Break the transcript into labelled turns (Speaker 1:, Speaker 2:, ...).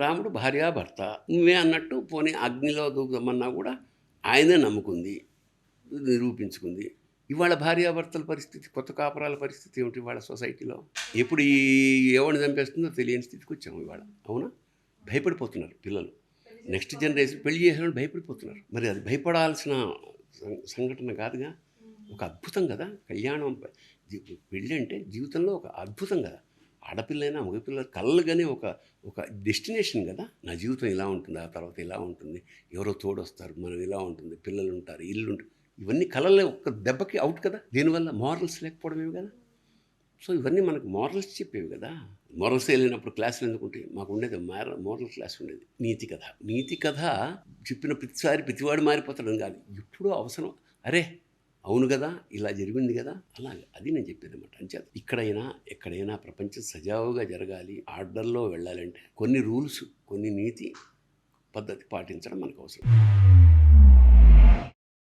Speaker 1: రాముడు భార్యాభర్త నువ్వే అన్నట్టు పోనీ అగ్నిలో దూకమన్నా కూడా ఆయనే నమ్ముకుంది, నిరూపించుకుంది. ఇవాళ భార్యాభర్తల పరిస్థితి, కొత్త కాపురాల పరిస్థితి ఏమిటి ఇవాళ సొసైటీలో? ఎప్పుడు ఈ ఎవరిని చంపేస్తుందో తెలియని స్థితికి వచ్చాము ఇవాళ. అవునా? భయపడిపోతున్నారు పిల్లలు. నెక్స్ట్ జనరేషన్ పెళ్లి చేసిన భయపడిపోతున్నారు. మరి అది భయపడాల్సిన సంఘటన కాదుగా. ఒక అద్భుతం కదా కళ్యాణం. పెళ్ళి అంటే జీవితంలో ఒక అద్భుతం కదా. ఆడపిల్లైనా మగపిల్ల కళ్ళగానే ఒక డెస్టినేషన్ కదా. నా జీవితం ఇలా ఉంటుంది, ఆ తర్వాత ఇలా ఉంటుంది, ఎవరో తోడొస్తారు, మనం ఇలా ఉంటుంది, పిల్లలు ఉంటారు, ఇల్లు ఉంటుంది. ఇవన్నీ కళలే ఒక్క దెబ్బకి అవుట్ కదా. దీనివల్ల మారల్స్ లేకపోవడమేవి కదా. సో ఇవన్నీ మనకు మారల్స్ చెప్పేవి కదా. మారల్స్ వెళ్ళినప్పుడు క్లాసులు ఎందుకుంటాయి? మాకు ఉండేది మోరల్ క్లాస్ ఉండేది. నీతి కథ చెప్పిన ప్రతిసారి ప్రతివాడు మారిపోతాడని కాదు, ఎప్పుడూ అవసరం. అరే అవును కదా, ఇలా జరిగింది కదా, అలాగే అది నేను చెప్పేది అన్నమాట. అంచేత ఇక్కడైనా ఎక్కడైనా ప్రపంచం సజావుగా జరగాలి, ఆర్డర్లో వెళ్ళాలంటే కొన్ని రూల్స్, కొన్ని నీతి పద్ధతి పాటించడం మనకు అవసరం.